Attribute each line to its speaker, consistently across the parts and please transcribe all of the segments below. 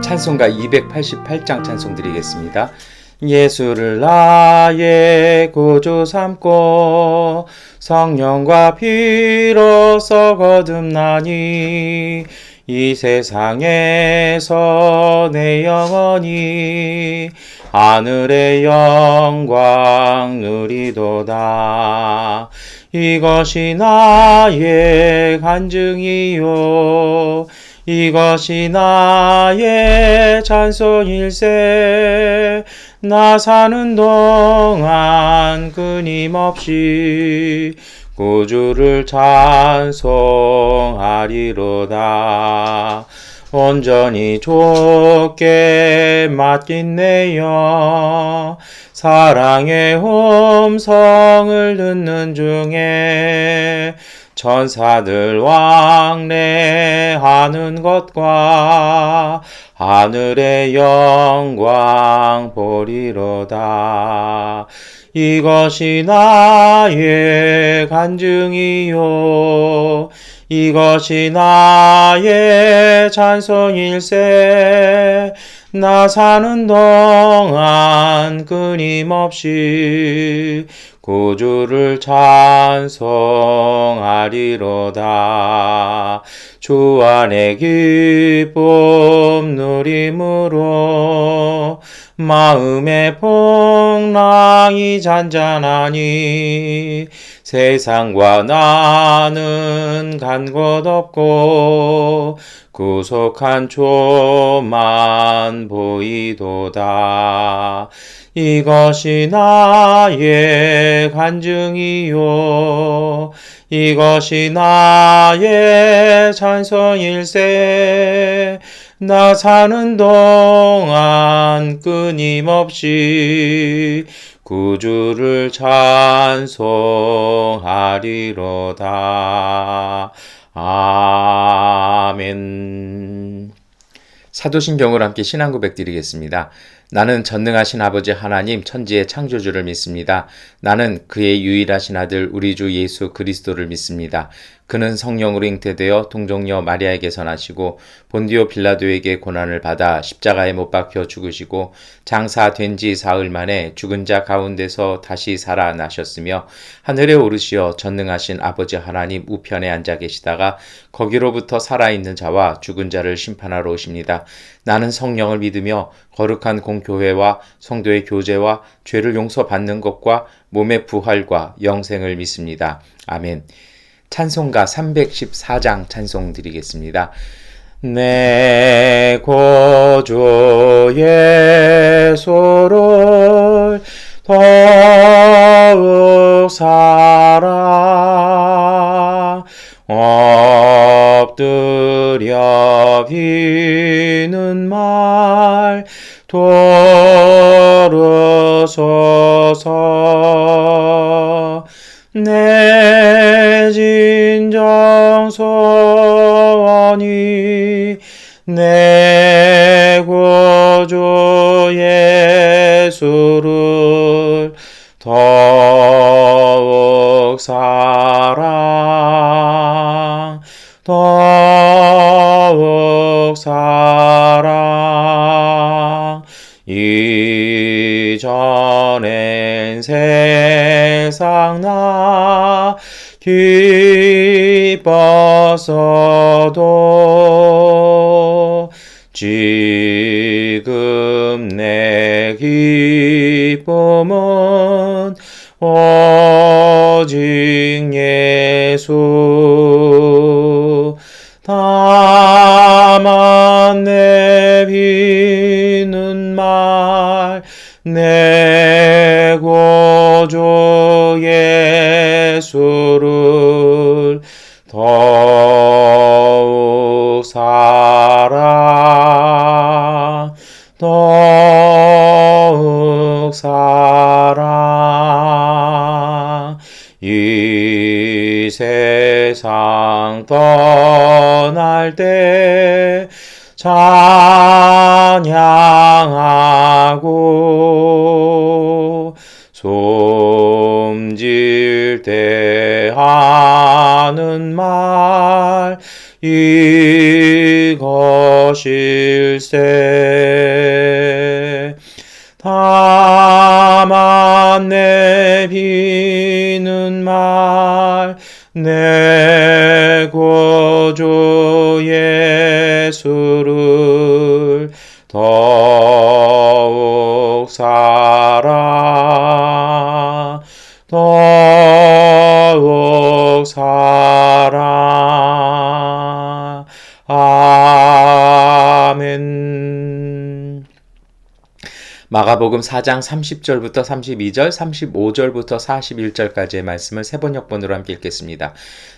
Speaker 1: 찬송가 288장 찬송 드리겠습니다. 예수를 나의 구주 삼고 성령과 피로써 거듭나니 이 세상에서 내 영혼이 하늘의 영광 누리도다. 이것이 나의 간증이요 이것이 나의 찬송일세. 나 사는 동안 끊임없이 구주를 찬송하리로다. 온전히 주께 맡긴 내 영 사랑의 음성을 듣는 중에 천사들 왕래하는 것과 하늘의 영광 보리로다. 이것이 나의 간증이요 이것이 나의 찬송일세. 나 사는 동안 끊임없이 구주를 찬송하리로다. 주 안의 기쁨 누림으로 마음의 풍랑이 잔잔하니 세상과 나는 간 곳 없고 구속한 주만 보이도다. 이것이 나의 간증이요 이것이 나의 찬송일세. 나 사는 동안 끊임없이 구주를 찬송하리로다. 아멘. 사도신경으로 함께 신앙고백 드리겠습니다. 나는 전능하신 아버지 하나님 천지의 창조주를 믿습니다. 나는 그의 유일하신 아들 우리 주 예수 그리스도를 믿습니다. 그는 성령으로 잉태되어 동정녀 마리아에게서 나시고 본디오 빌라도에게 고난을 받아 십자가에 못 박혀 죽으시고 장사된 지 사흘 만에 죽은 자 가운데서 다시 살아나셨으며 하늘에 오르시어 전능하신 아버지 하나님 우편에 앉아 계시다가 거기로부터 살아있는 자와 죽은 자를 심판하러 오십니다. 나는 성령을 믿으며 거룩한 공교회와 성도의 교제와 죄를 용서받는 것과 몸의 부활과 영생을 믿습니다. 아멘. 찬송가 314장 찬송 드리겠습니다. 내 구주 예수를 더욱 사랑 엎드려 비는 말 들으소서. 내 진정 소원이 내 구주 예수를 더욱 사랑 더욱 사랑. 이전엔 세상 나 기뻤어도 지금 내 기쁨은 오직 예수. 다만 내 비는 말 내 구주 예수를 더욱 사랑 더욱 사랑. 이 세상 떠날 때 찬양하고 숨질 때 하는 말 이것 것일세. 다만 내비는 말 내 구주 예수를 더욱 더욱 사랑. 아멘. 마가복음 4장 30절부터 32절, 35절부터 41절까지의 말씀을 세 번역본으로 함께 읽겠습니다.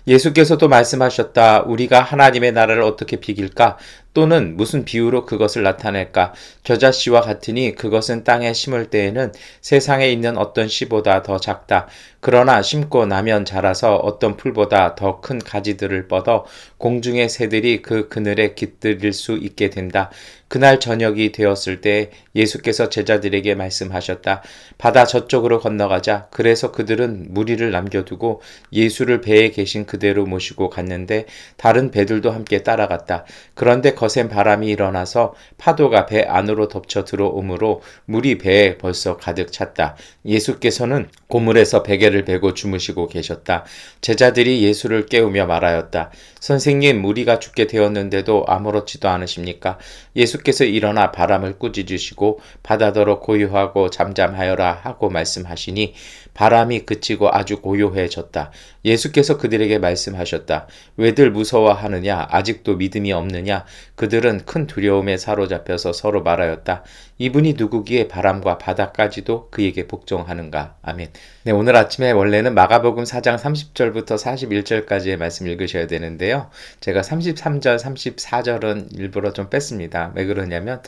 Speaker 1: 예수께서도 말씀하셨다. 우리가 하나님의 나라를 어떻게 비길까? 또는 무슨 비유로 그것을 나타낼까? 겨자씨와 같으니 그것은 땅에 심을 때에는 세상에 있는 어떤 씨보다 더 작다. 그러나 심고 나면 자라서 어떤 풀보다 더 큰 가지들을 뻗어 공중의 새들이 그 그늘에 깃들일 수 있게 된다. 그날 저녁이 되었을 때 예수께서 제자들에게 말씀하셨다. 바다 저쪽으로 건너가자. 그래서 그들은 무리를 남겨두고 예수를 배에 계신 그대로 모시고 갔는데 다른 배들도 함께 따라갔다. 그런데 거센 바람이 일어나서 파도가 배 안으로 덮쳐 들어오므로 물이 배에 벌써 가득 찼다. 예수께서는 고물에서 베개를 베고 주무시고 계셨다. 제자들이 예수를 깨우며 말하였다. 선생님, 우리가 죽게 되었는데도 아무렇지도 않으십니까? 예수께서 일어나 바람을 꾸짖으시고 바다더러 고요하고 잠잠하여라 하고 말씀하시니 바람이 그치고 아주 고요해졌다. 예수께서 그들에게 말씀하셨다. 왜들 무서워하느냐? 아직도 믿음이 없느냐? 그들은 큰 두려움에 사로잡혀서 서로 말하였다. 이분이 누구기에 바람과 바다까지도 그에게 복종하는가? 아멘. 네, 오늘 아침에 원래는 마가복음 4장 30절부터 41절까지의 말씀 읽으셔야 되는데요. 제가 33절, 34절은 일부러 좀 뺐습니다. 왜 그러냐면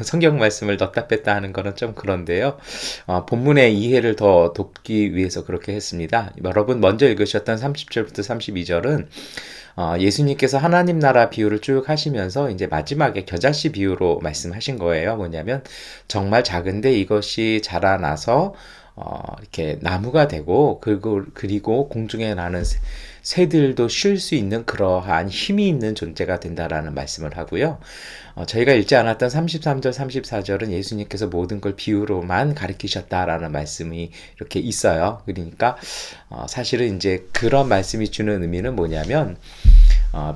Speaker 1: 성경 말씀을 넣다 뺐다 하는 거는 좀 그런데요. 본문의 이해를 더 돕기 위해서 그렇게 했습니다. 여러분 먼저 읽으셨던 30절부터 32절은 예수님께서 하나님 나라 비유를 쭉 하시면서 이제 마지막에 겨자씨 비유로 말씀하신 거예요. 뭐냐면 정말 작은데 이것이 자라나서 이렇게 나무가 되고 그리고 공중에 나는 새들도 쉴 수 있는 그러한 힘이 있는 존재가 된다라는 말씀을 하고요. 저희가 읽지 않았던 33절, 34절은 예수님께서 모든 걸 비유로만 가르치셨다라는 말씀이 이렇게 있어요. 그러니까 사실은 이제 그런 말씀이 주는 의미는 뭐냐면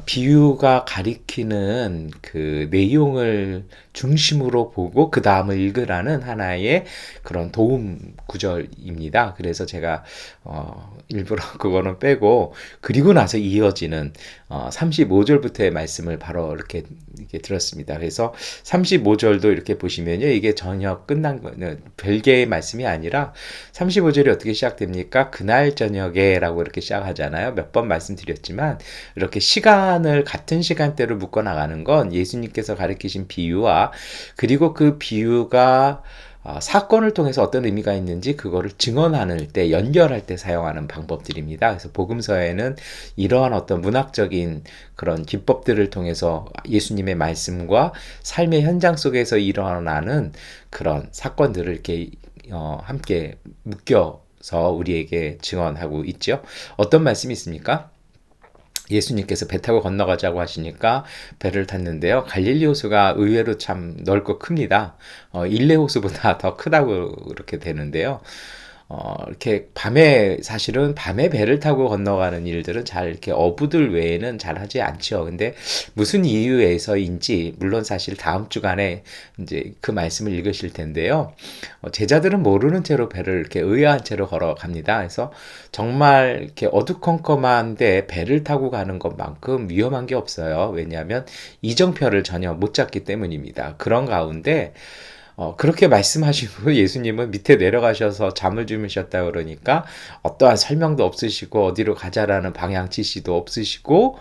Speaker 1: 비유가 가리키는 그 내용을 중심으로 보고 그 다음을 읽으라는 하나의 그런 도움 구절입니다. 그래서 제가 일부러 그거는 빼고 그리고 나서 이어지는 35절부터의 말씀을 바로 이렇게 들었습니다. 그래서 35절도 이렇게 보시면요. 이게 전혀 끝난 거는 별개의 말씀이 아니라 35절이 어떻게 시작됩니까? 그날 저녁에 라고 이렇게 시작하잖아요. 몇 번 말씀드렸지만 이렇게 시간을 같은 시간대로 묶어 나가는 건 예수님께서 가르치신 비유와 그리고 그 비유가 사건을 통해서 어떤 의미가 있는지 그거를 증언하는 때, 연결할 때 사용하는 방법들입니다. 그래서 복음서에는 이러한 어떤 문학적인 그런 기법들을 통해서 예수님의 말씀과 삶의 현장 속에서 일어나는 그런 사건들을 이렇게 함께 묶여서 우리에게 증언하고 있죠. 어떤 말씀이 있습니까? 예수님께서 배 타고 건너가자고 하시니까 배를 탔는데요. 갈릴리 호수가 의외로 참 넓고 큽니다. 일레 호수보다 더 크다고 그렇게 되는데요. 이렇게 사실은 밤에 배를 타고 건너가는 일들은 잘 이렇게 어부들 외에는 잘 하지 않죠. 근데 무슨 이유에서인지, 물론 사실 다음 주간에 이제 그 말씀을 읽으실 텐데요. 제자들은 모르는 채로 배를 이렇게 의아한 채로 걸어갑니다. 그래서 정말 이렇게 어두컴컴한데 배를 타고 가는 것만큼 위험한 게 없어요. 왜냐하면 이정표를 전혀 못 잡기 때문입니다. 그런 가운데 그렇게 말씀하시고 예수님은 밑에 내려가셔서 잠을 주무셨다 그러니까 어떠한 설명도 없으시고 어디로 가자라는 방향 지시도 없으시고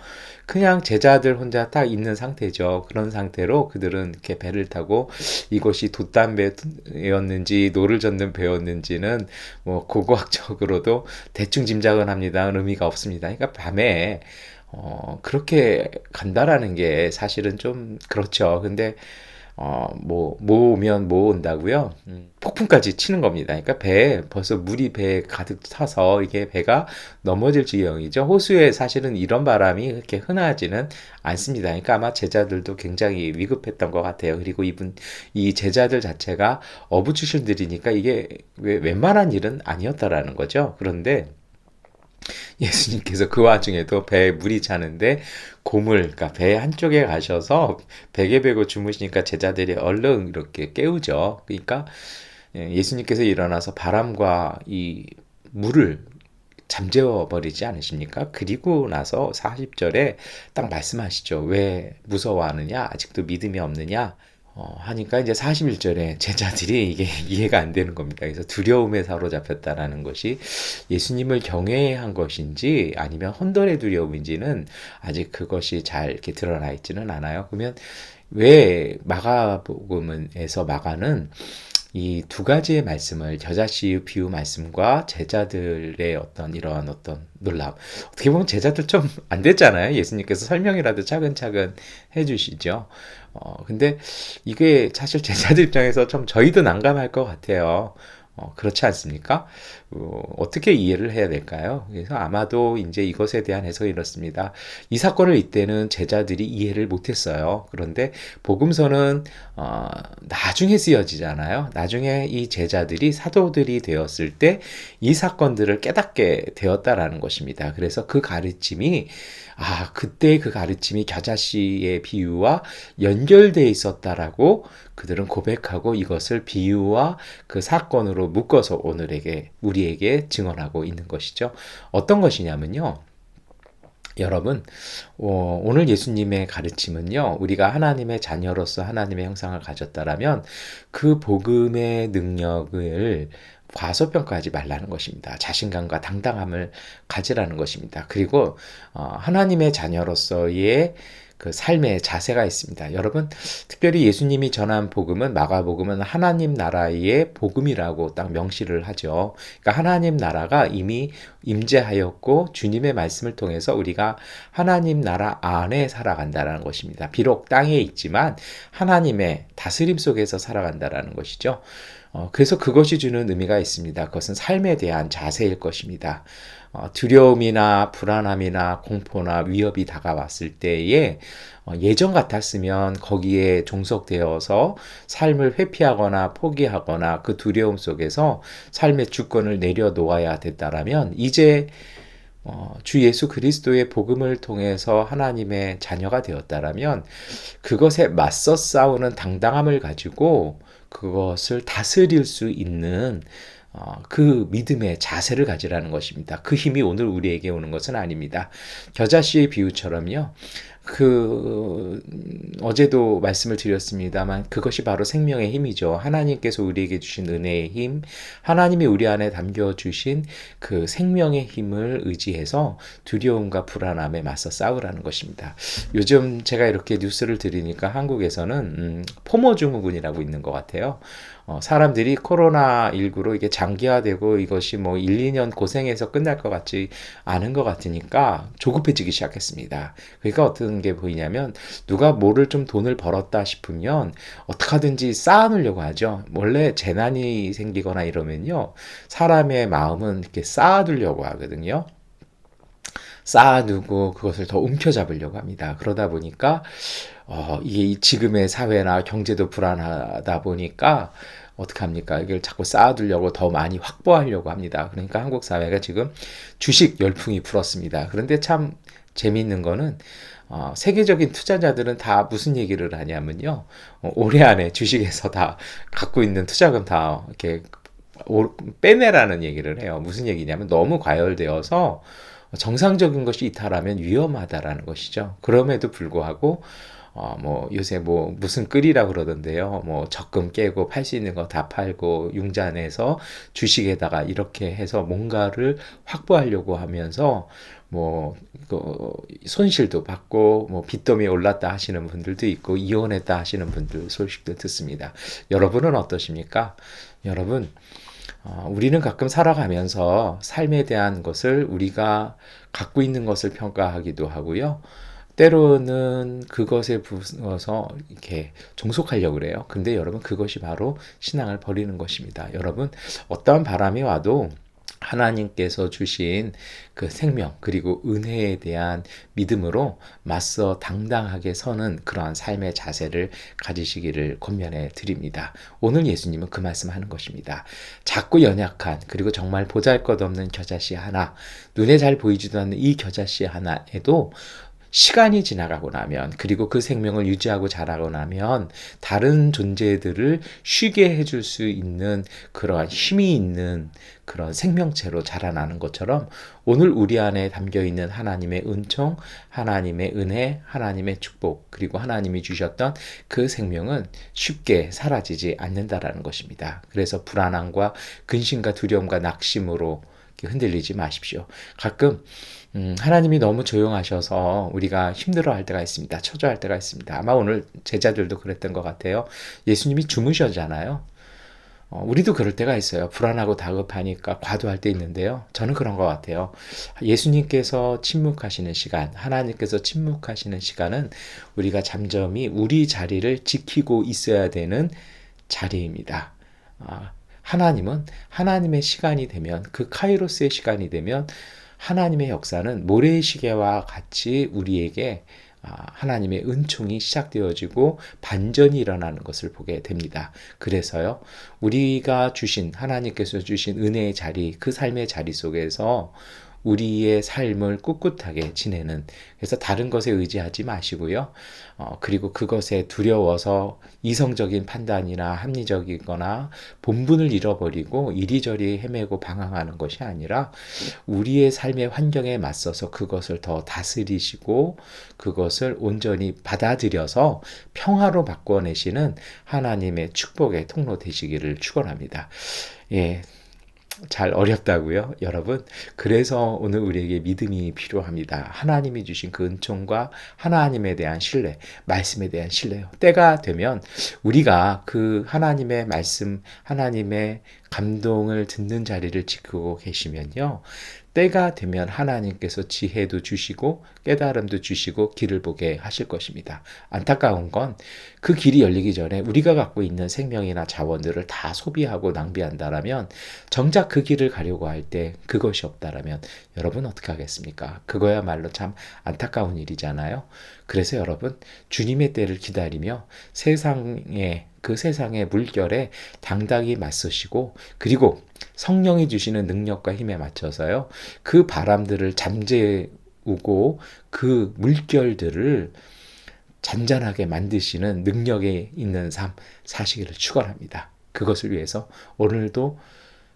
Speaker 1: 그냥 제자들 혼자 딱 있는 상태죠. 그런 상태로 그들은 이렇게 배를 타고 이것이 돛담배였는지 노를 젓는 배였는지는 뭐 고고학적으로도 대충 짐작은 합니다만 의미가 없습니다. 그러니까 밤에 그렇게 간다라는 게 사실은 좀 그렇죠. 근데 모으면 모은다고요. 폭풍까지 치는 겁니다. 그러니까 배에 벌써 물이 배에 가득 차서 이게 배가 넘어질 지경이죠. 호수에 사실은 이런 바람이 그렇게 흔하지는 않습니다. 그러니까 아마 제자들도 굉장히 위급했던 것 같아요. 그리고 이 제자들 자체가 어부 출신들이니까 이게 웬만한 일은 아니었다라는 거죠. 그런데 예수님께서 그 와중에도 배에 물이 차는데 그러니까 배 한쪽에 가셔서 베개 베고 주무시니까 제자들이 얼른 이렇게 깨우죠. 그러니까 예수님께서 일어나서 바람과 이 물을 잠재워 버리지 않으십니까? 그리고 나서 40절에 딱 말씀하시죠. 왜 무서워하느냐? 아직도 믿음이 없느냐? 하니까 이제 41절에 제자들이 이게 이해가 안 되는 겁니다. 그래서 두려움에 사로잡혔다라는 것이 예수님을 경외한 것인지 아니면 혼돈의 두려움인지는 아직 그것이 잘 이렇게 드러나 있지는 않아요. 그러면 왜 마가복음에서 마가는 이 두 가지의 말씀을 겨자씨 비유 말씀과 제자들의 이러한 놀람. 어떻게 보면 제자들 좀 안 됐잖아요. 예수님께서 설명이라도 차근차근 해주시죠. 근데 이게 사실 제자들 입장에서 좀 저희도 난감할 것 같아요. 그렇지 않습니까? 어떻게 이해를 해야 될까요? 그래서 아마도 이제 이것에 대한 해석이 이렇습니다. 이 사건을 이때는 제자들이 이해를 못했어요. 그런데 복음서는 나중에 쓰여지잖아요. 나중에 이 제자들이 사도들이 되었을 때 이 사건들을 깨닫게 되었다라는 것입니다. 그래서 그 가르침이 그때 그 가르침이 겨자씨의 비유와 연결되어 있었다라고 그들은 고백하고 이것을 비유와 그 사건으로 묶어서 우리에게 증언하고 있는 것이죠. 어떤 것이냐면요. 여러분, 오늘 예수님의 가르침은요, 우리가 하나님의 자녀로서 하나님의 형상을 가졌다라면 그 복음의 능력을 과소평가하지 말라는 것입니다. 자신감과 당당함을 가지라는 것입니다. 그리고 하나님의 자녀로서의 그 삶의 자세가 있습니다. 여러분, 특별히 예수님이 전한 복음은 마가복음은 하나님 나라의 복음이라고 딱 명시를 하죠. 그러니까 하나님 나라가 이미 임재하였고 주님의 말씀을 통해서 우리가 하나님 나라 안에 살아간다는 것입니다. 비록 땅에 있지만 하나님의 다스림 속에서 살아간다는 것이죠. 그래서 그것이 주는 의미가 있습니다. 그것은 삶에 대한 자세일 것입니다. 두려움이나 불안함이나 공포나 위협이 다가왔을 때에 예전 같았으면 거기에 종속되어서 삶을 회피하거나 포기하거나 그 두려움 속에서 삶의 주권을 내려놓아야 됐다라면 이제 주 예수 그리스도의 복음을 통해서 하나님의 자녀가 되었다라면 그것에 맞서 싸우는 당당함을 가지고 그것을 다스릴 수 있는 그 믿음의 자세를 가지라는 것입니다. 그 힘이 오늘 우리에게 오는 것은 아닙니다. 겨자씨의 비유처럼요. 어제도 말씀을 드렸습니다만 그것이 바로 생명의 힘이죠. 하나님께서 우리에게 주신 은혜의 힘, 하나님이 우리 안에 담겨주신 그 생명의 힘을 의지해서 두려움과 불안함에 맞서 싸우라는 것입니다. 요즘 제가 이렇게 뉴스를 들으니까 한국에서는 포모 증후군이라고 있는 것 같아요. 사람들이 코로나19로 이게 장기화되고 이것이 뭐 1, 2년 고생해서 끝날 것 같지 않은 것 같으니까 조급해지기 시작했습니다. 그러니까 어떤 게 보이냐면 누가 뭐를 좀 돈을 벌었다 싶으면 어떻게 하든지 쌓아놓으려고 하죠. 원래 재난이 생기거나 이러면요. 사람의 마음은 이렇게 쌓아두려고 하거든요. 쌓아두고 그것을 더 움켜잡으려고 합니다. 그러다 보니까 이게 지금의 사회나 경제도 불안하다 보니까 어떻게 합니까? 이걸 자꾸 쌓아두려고 더 많이 확보하려고 합니다. 그러니까 한국 사회가 지금 주식 열풍이 불었습니다. 그런데 참 재미있는 거는 세계적인 투자자들은 다 무슨 얘기를 하냐면요. 올해 안에 주식에서 다 갖고 있는 투자금 다 이렇게 빼내라는 얘기를 해요. 무슨 얘기냐면 너무 과열되어서 정상적인 것이 이탈하면 위험하다라는 것이죠. 그럼에도 불구하고 요새 무슨 끌이라 그러던데요. 적금 깨고 팔 수 있는 거 다 팔고 융자내서 주식에다가 이렇게 해서 뭔가를 확보하려고 하면서 손실도 받고 빚더미 올랐다 하시는 분들도 있고 이혼했다 하시는 분들 소식도 듣습니다. 여러분은 어떠십니까? 여러분, 우리는 가끔 살아가면서 삶에 대한 것을 우리가 갖고 있는 것을 평가하기도 하고요. 때로는 그것에 부어서 이렇게 종속하려고 그래요. 근데 여러분, 그것이 바로 신앙을 버리는 것입니다. 여러분, 어떠한 바람이 와도 하나님께서 주신 그 생명 그리고 은혜에 대한 믿음으로 맞서 당당하게 서는 그러한 삶의 자세를 가지시기를 권면해 드립니다. 오늘 예수님은 그 말씀하는 것입니다. 작고 연약한, 그리고 정말 보잘것없는 겨자씨 하나, 눈에 잘 보이지도 않는 이 겨자씨 하나에도 시간이 지나가고 나면, 그리고 그 생명을 유지하고 자라고 나면 다른 존재들을 쉬게 해줄 수 있는 그러한 힘이 있는 그런 생명체로 자라나는 것처럼, 오늘 우리 안에 담겨 있는 하나님의 은총, 하나님의 은혜, 하나님의 축복, 그리고 하나님이 주셨던 그 생명은 쉽게 사라지지 않는다라는 것입니다. 그래서 불안함과 근심과 두려움과 낙심으로 흔들리지 마십시오. 가끔 하나님이 너무 조용하셔서 우리가 힘들어할 때가 있습니다. 초조할 때가 있습니다. 아마 오늘 제자들도 그랬던 것 같아요. 예수님이 주무셨잖아요. 우리도 그럴 때가 있어요. 불안하고 다급하니까 과도할 때 있는데요. 저는 그런 것 같아요. 예수님께서 침묵하시는 시간, 하나님께서 침묵하시는 시간은 우리가 잠잠히 우리 자리를 지키고 있어야 되는 자리입니다. 하나님은 하나님의 시간이 되면, 그 카이로스의 시간이 되면 하나님의 역사는 모래시계와 같이 우리에게 하나님의 은총이 시작되어지고 반전이 일어나는 것을 보게 됩니다. 그래서요, 우리가 주신, 하나님께서 주신 은혜의 자리, 그 삶의 자리 속에서 우리의 삶을 꿋꿋하게 지내는, 그래서 다른 것에 의지하지 마시고요. 그리고 그것에 두려워서 이성적인 판단이나 합리적이거나 본분을 잃어버리고 이리저리 헤매고 방황하는 것이 아니라, 우리의 삶의 환경에 맞서서 그것을 더 다스리시고 그것을 온전히 받아들여서 평화로 바꿔내시는 하나님의 축복의 통로 되시기를 축원합니다. 예. 잘 어렵다고요, 여러분? 그래서 오늘 우리에게 믿음이 필요합니다. 하나님이 주신 그 은총과 하나님에 대한 신뢰, 말씀에 대한 신뢰요. 때가 되면 우리가 그 하나님의 말씀, 하나님의 감동을 듣는 자리를 지키고 계시면요, 때가 되면 하나님께서 지혜도 주시고 깨달음도 주시고 길을 보게 하실 것입니다. 안타까운 건 그 길이 열리기 전에 우리가 갖고 있는 생명이나 자원들을 다 소비하고 낭비한다라면, 정작 그 길을 가려고 할 때 그것이 없다라면 여러분 어떻게 하겠습니까? 그거야말로 참 안타까운 일이잖아요. 그래서 여러분, 주님의 때를 기다리며 그 세상의 물결에 당당히 맞서시고, 그리고 성령이 주시는 능력과 힘에 맞춰서요, 그 바람들을 잠재우고 그 물결들을 잔잔하게 만드시는 능력에 있는 삶 사시기를 축원합니다. 그것을 위해서 오늘도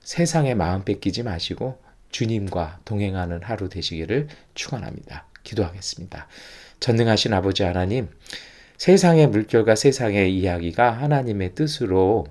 Speaker 1: 세상에 마음 뺏기지 마시고 주님과 동행하는 하루 되시기를 축원합니다. 기도하겠습니다. 전능하신 아버지 하나님, 세상의 물결과 세상의 이야기가 하나님의 뜻으로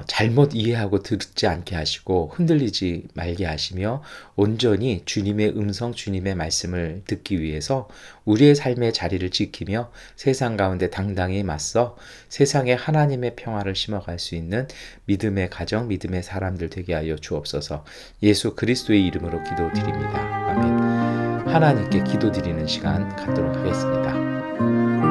Speaker 1: 잘못 이해하고 듣지 않게 하시고 흔들리지 말게 하시며, 온전히 주님의 음성, 주님의 말씀을 듣기 위해서 우리의 삶의 자리를 지키며 세상 가운데 당당히 맞서 세상에 하나님의 평화를 심어갈 수 있는 믿음의 가정, 믿음의 사람들 되게 하여 주옵소서. 예수 그리스도의 이름으로 기도드립니다. 아멘. 하나님께 기도드리는 시간 갖도록 하겠습니다.